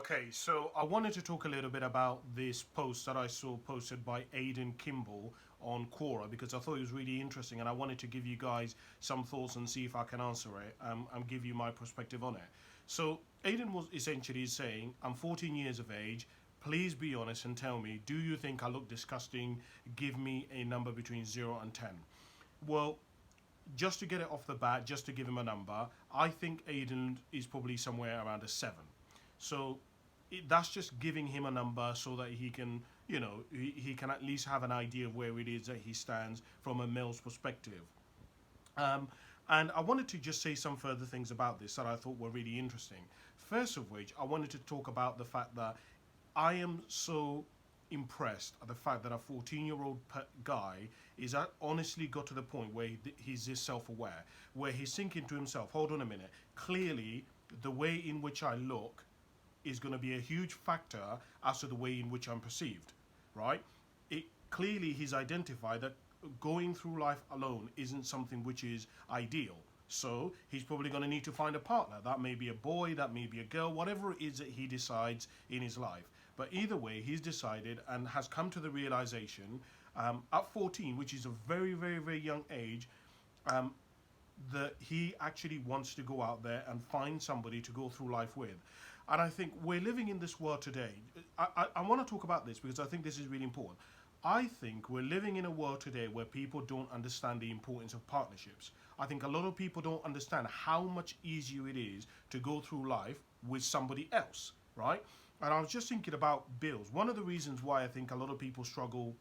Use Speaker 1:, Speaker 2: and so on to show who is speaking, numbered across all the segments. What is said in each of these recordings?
Speaker 1: Okay, so I wanted to talk a little bit about this post that I saw posted by Aidan Kimball on Quora because I thought it was really interesting and I wanted to give you guys some thoughts and see if I can answer it and give you my perspective on it. So Aidan was essentially saying, I'm 14 years of age. Please be honest and tell me, do you think I look disgusting? Give me a number between 0 and 10. Well, just to get it off the bat, just to give him a number, I think Aiden is probably somewhere around a 7. So that's just giving him a number so that he can, he can at least have an idea of where it is that he stands from a male's perspective. Um, and I wanted to just say some further things about this that I thought were really interesting. First of which, I wanted to talk about the fact that I am so impressed at the fact that a 14-year-old guy is honestly got to the point where he's this self-aware, where he's thinking to himself, hold on a minute, clearly the way in which I look is going to be a huge factor as to the way in which I'm perceived, right? Clearly he's identified that going through life alone isn't something which is ideal. So he's probably going to need to find a partner. That may be a boy, that may be a girl, whatever it is that he decides in his life. But either way, he's decided and has come to the realization at 14, which is a very, very, very young age, um, that he actually wants to go out there and find somebody to go through life with. And I think we're living in this world today. I want to talk about this because I think this is really important. I think we're living in a world today where people don't understand the importance of partnerships. I think a lot of people don't understand how much easier it is to go through life with somebody else, right? And I was just thinking about bills. One of the reasons why I think a lot of people struggle,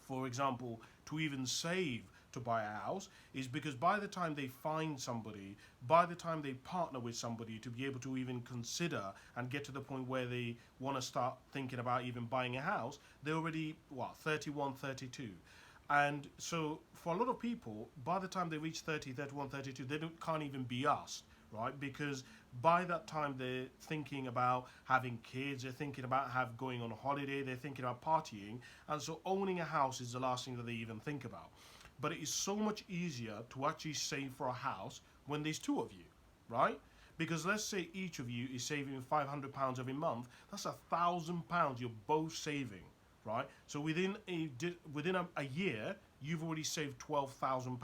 Speaker 1: for example, to even save to buy a house is because by the time they find somebody, by the time they partner with somebody to be able to even consider and get to the point where they want to start thinking about even buying a house, they're already, 31, 32. And so for a lot of people, by the time they reach 30, 31, 32, they can't even be asked, right? Because by that time they're thinking about having kids, they're thinking about going on a holiday, they're thinking about partying, and so owning a house is the last thing that they even think about. But it is so much easier to actually save for a house when there's two of you, right? Because let's say each of you is saving £500 every month, that's £1,000 you're both saving, right? So within a year, you've already saved £12,000.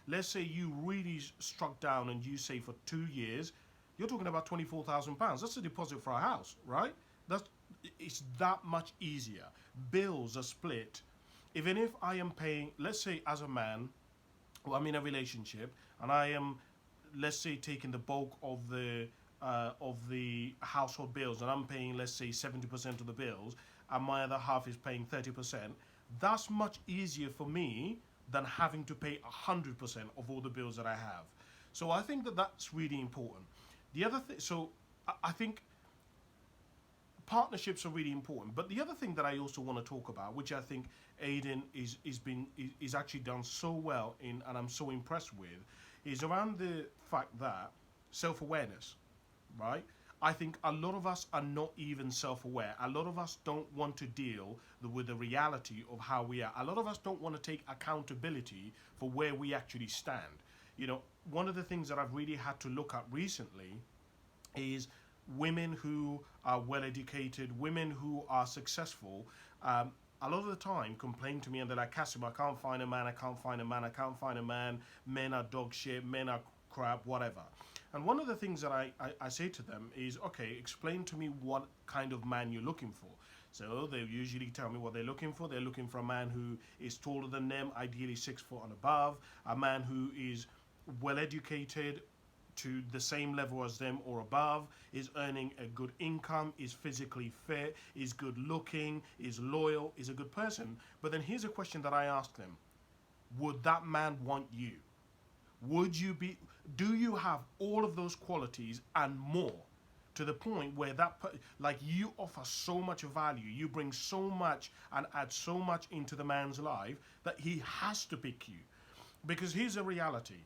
Speaker 1: Let's say you really struck down and you save for 2 years, you're talking about £24,000. That's a deposit for a house, right? It's that much easier. Bills are split. Even if I am paying, let's say as a man, well, I'm in a relationship and I am, let's say, taking the bulk of the household bills, and I'm paying, let's say, 70% of the bills, and my other half is paying 30%. That's much easier for me than having to pay 100% of all the bills that I have. So I think that that's really important. The other thing, so I think partnerships are really important. But the other thing that I also want to talk about, which I think Aiden is actually done so well in, and I'm so impressed with, is around the fact that self-awareness, right? I think a lot of us are not even self-aware. A lot of us don't want to deal with the reality of how we are. A lot of us don't want to take accountability for where we actually stand. One of the things that I've really had to look at recently is women who are well educated, women who are successful, a lot of the time complain to me and they're like, Kasim, I can't find a man, I can't find a man, I can't find a man, men are dog shit, men are crap, whatever. And one of the things that I say to them is, okay, explain to me what kind of man you're looking for. So they usually tell me what they're looking for. They're looking for a man who is taller than them, ideally 6 foot and above, a man who is well educated, to the same level as them or above, is earning a good income, is physically fit, is good looking, is loyal, is a good person. But then here's a question that I ask them. Would that man want you? Do you have all of those qualities and more, to the point where you offer so much value, you bring so much and add so much into the man's life that he has to pick you? Because here's a reality.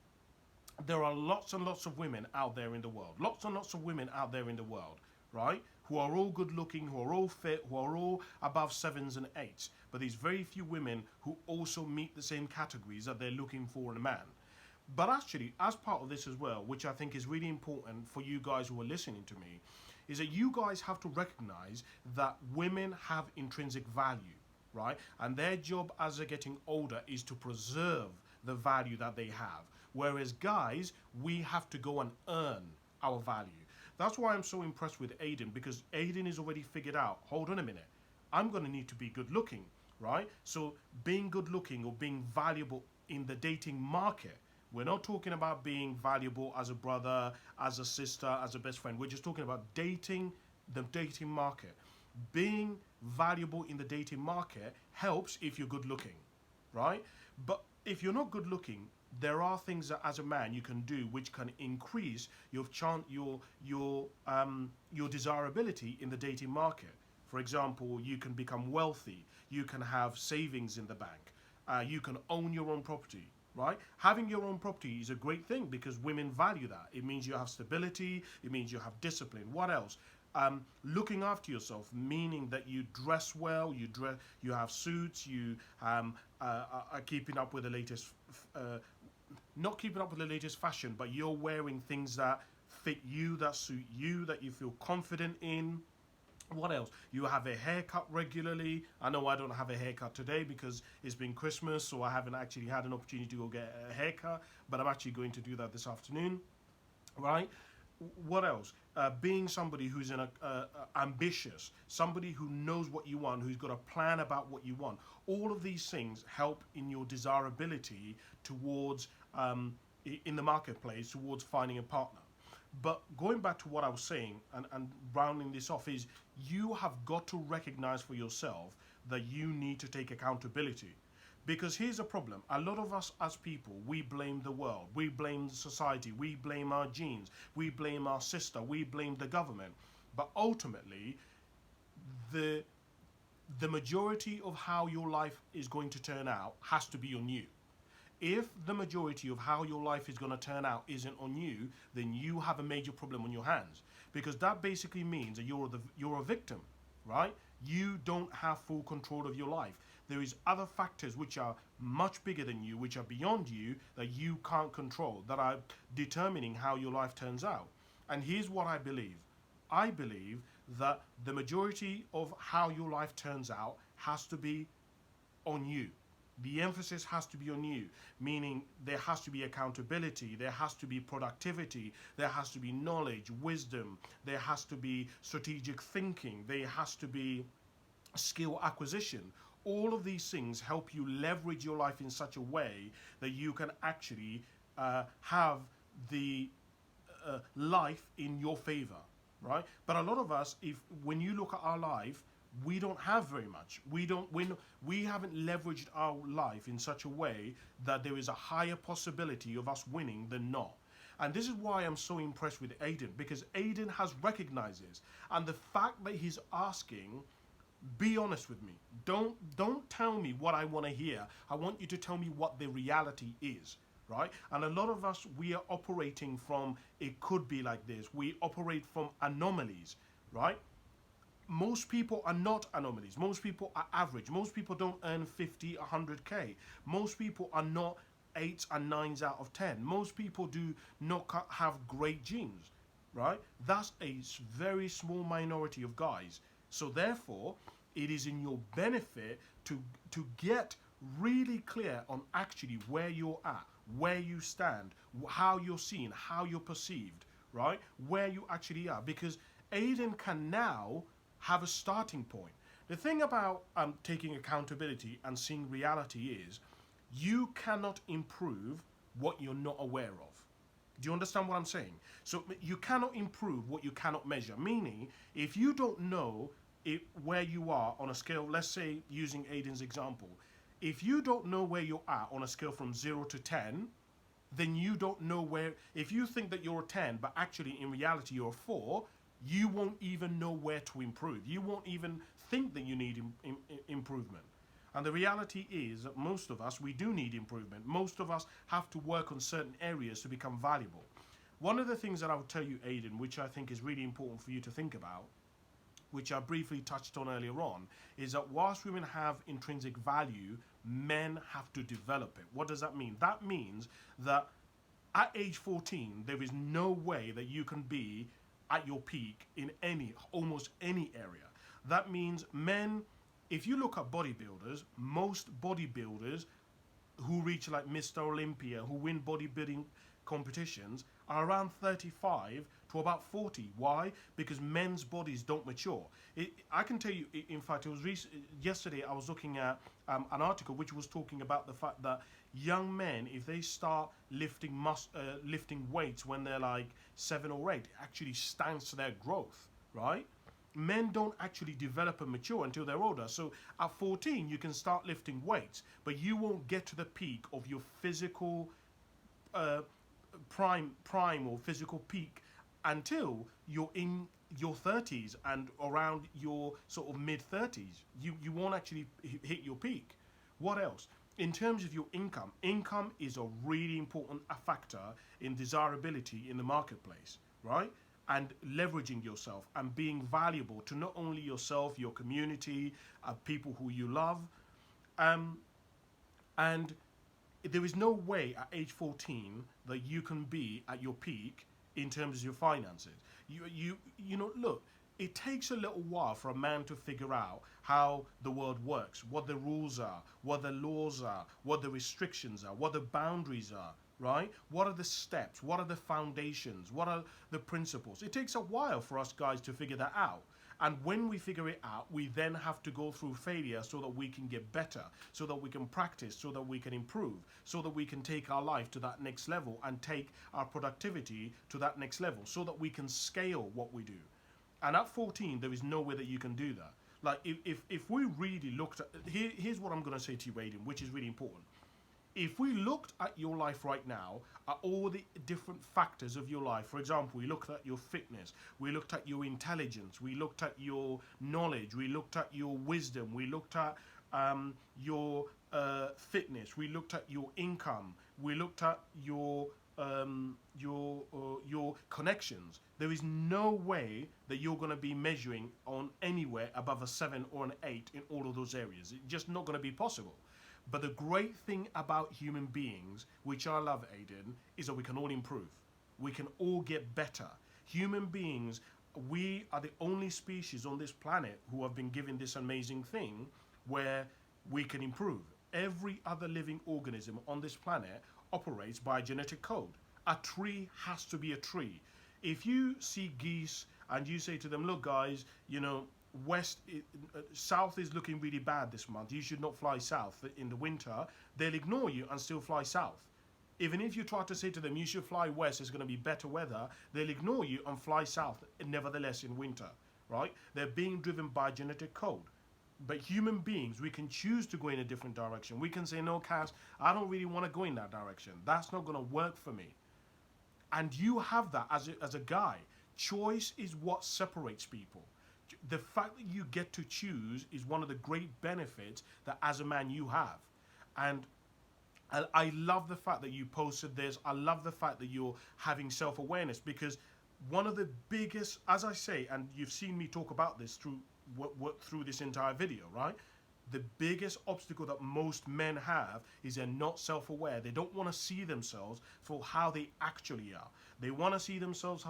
Speaker 1: There are lots and lots of women out there in the world. Lots and lots of women out there in the world, right? Who are all good looking, who are all fit, who are all above 7s and 8s. But there's very few women who also meet the same categories that they're looking for in a man. But actually, as part of this as well, which I think is really important for you guys who are listening to me, is that you guys have to recognize that women have intrinsic value, right? And their job as they're getting older is to preserve the value that they have. Whereas guys, we have to go and earn our value. That's why I'm so impressed with Aiden, because Aiden has already figured out, hold on a minute, I'm going to need to be good looking, right? So being good looking or being valuable in the dating market, we're not talking about being valuable as a brother, as a sister, as a best friend. We're just talking about dating, the dating market. Being valuable in the dating market helps if you're good looking, right? But if you're not good looking, there are things that as a man you can do which can increase your desirability in the dating market. For example, you can become wealthy, you can have savings in the bank, you can own your own property, right? Having your own property is a great thing because women value that. It means you have stability, it means you have discipline. What else? Looking after yourself, meaning that you dress well, you have suits, you are keeping up with the latest, not keeping up with the latest fashion, but you're wearing things that fit you, that suit you, that you feel confident in. What else? You have a haircut regularly. I know I don't have a haircut today because it's been Christmas, so I haven't actually had an opportunity to go get a haircut, but I'm actually going to do that this afternoon, right? What else? Being somebody who's ambitious, somebody who knows what you want, who's got a plan about what you want. All of these things help in your desirability towards, in the marketplace, towards finding a partner. But going back to what I was saying and rounding this off is you have got to recognize for yourself that you need to take accountability. Because here's a problem. A lot of us as people, we blame the world. We blame society. We blame our genes. We blame our sister. We blame the government. But ultimately, the majority of how your life is going to turn out has to be on you. If the majority of how your life is going to turn out isn't on you, then you have a major problem on your hands. Because that basically means that you're a victim, right? You don't have full control of your life. There is other factors which are much bigger than you, which are beyond you, that you can't control, that are determining how your life turns out. And here's what I believe. I believe that the majority of how your life turns out has to be on you. The emphasis has to be on you, meaning there has to be accountability, there has to be productivity, there has to be knowledge, wisdom, there has to be strategic thinking, there has to be skill acquisition. All of these things help you leverage your life in such a way that you can actually have the life in your favor, right? But a lot of us, when you look at our life, we don't have very much. We haven't leveraged our life in such a way that there is a higher possibility of us winning than not. And this is why I'm so impressed with Aiden, because Aiden has recognized this. And the fact that he's asking, be honest with me. Don't tell me what I want to hear. I want you to tell me what the reality is, right? And a lot of us, we are operating from, it could be like this. We operate from anomalies, right? Most people are not anomalies. Most people are average. Most people don't earn 50, 100K. Most people are not 8s and 9s out of 10. Most people do not have great genes, right? That's a very small minority of guys. So therefore, it is in your benefit to get really clear on actually where you're at, where you stand, how you're seen, how you're perceived, right? Where you actually are. Because Aiden can now have a starting point. The thing about taking accountability and seeing reality is you cannot improve what you're not aware of. Do you understand what I'm saying? So you cannot improve what you cannot measure. Meaning, if you don't know where you are on a scale, let's say using Aiden's example, if you don't know where you're at on a scale from 0 to 10, then you don't know where, if you think that you're a 10, but actually in reality you're a 4, you won't even know where to improve. You won't even think that you need improvement. And the reality is that most of us, we do need improvement. Most of us have to work on certain areas to become valuable. One of the things that I would tell you, Aiden, which I think is really important for you to think about, which I briefly touched on earlier on, is that whilst women have intrinsic value, men have to develop it. What does that mean? That means that at age 14, there is no way that you can be at your peak in almost any area. That means men, if you look at bodybuilders, most bodybuilders who reach like Mr. Olympia, who win bodybuilding competitions, are around 35 to about 40. Why? Because men's bodies don't mature. I can tell you, in fact, it was yesterday I was looking at an article which was talking about the fact that young men, if they start lifting weights when they're like 7 or 8, it actually stands to their growth, right? Men don't actually develop and mature until they're older. So at 14, you can start lifting weights, but you won't get to the peak of your physical prime or physical peak until you're in your 30s and around your sort of mid 30s. You won't actually hit your peak. What else? In terms of your income is a really important factor in desirability in the marketplace, right? And leveraging yourself and being valuable to not only yourself, your community, people who you love. And there is no way at age 14 that you can be at your peak in terms of your finances. You know, look, it takes a little while for a man to figure out how the world works, what the rules are, what the laws are, what the restrictions are, what the boundaries are, right? What are the steps? What are the foundations? What are the principles? It takes a while for us guys to figure that out. And when we figure it out, we then have to go through failure so that we can get better, so that we can practice, so that we can improve, so that we can take our life to that next level and take our productivity to that next level, so that we can scale what we do. And at 14, there is no way that you can do that. Like, if we really looked at... Here's what I'm going to say to you, Aiden, which is really important. If we looked at your life right now, at all the different factors of your life, for example, we looked at your fitness, we looked at your intelligence, we looked at your knowledge, we looked at your wisdom, we looked at your fitness, we looked at your income, we looked at your connections. There is no way that you're going to be measuring on anywhere above a 7 or an 8 in all of those areas. It's just not going to be possible. But the great thing about human beings, which I love, Aiden, is that we can all improve. We can all get better. Human beings, we are the only species on this planet who have been given this amazing thing where we can improve. Every other living organism on this planet operates by a genetic code. A tree has to be a tree. If you see geese and you say to them, look guys, you know, south is looking really bad this month, you should not fly south in the winter, they'll ignore you and still fly south. Even if you try to say to them you should fly west, it's going to be better weather, they'll ignore you and fly south nevertheless in winter, right? They're being driven by genetic code. But human beings, we can choose to go in a different direction. We can say, no, Cass, I don't really want to go in that direction. That's not going to work for me. And you have that as a guy. Choice is what separates people. The fact that you get to choose is one of the great benefits that as a man you have. And I love the fact that you posted this. I love the fact that you're having self-awareness, because one of the biggest, as I say, and you've seen me talk about this through this entire video, right? The biggest obstacle that most men have is they're not self-aware. They don't want to see themselves for how they actually are. They want to see themselves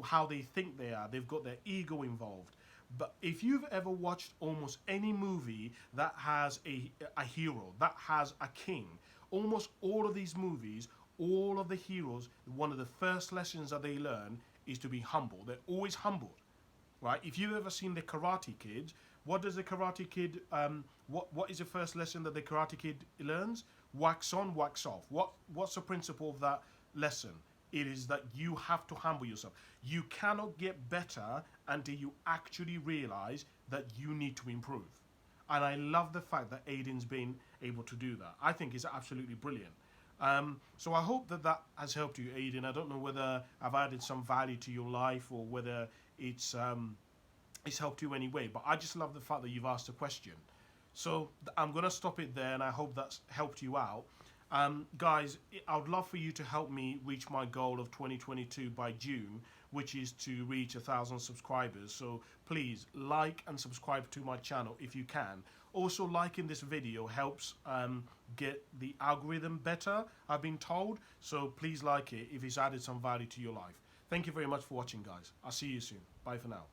Speaker 1: how they think they are. They've got their ego involved. But if you've ever watched almost any movie that has a hero, that has a king, almost all of these movies, all of the heroes, one of the first lessons that they learn is to be humble. They're always humbled, right? If you've ever seen the Karate Kid, what does the Karate Kid, what is the first lesson that the Karate Kid learns? Wax on, wax off. What's the principle of that lesson? It is that you have to humble yourself. You cannot get better until you actually realize that you need to improve. And I love the fact that Aiden's been able to do that. I think it's absolutely brilliant. So I hope that has helped you, Aiden. I don't know whether I've added some value to your life or whether it's helped you anyway, but I just love the fact that you've asked a question. So I'm going to stop it there, and I hope that's helped you out. Guys, I would love for you to help me reach my goal of 2022 by June, which is to reach 1,000 subscribers. So please like and subscribe to my channel if you can. Also, liking this video helps get the algorithm better, I've been told. So please like it if it's added some value to your life. Thank you very much for watching, guys. I'll see you soon. Bye for now.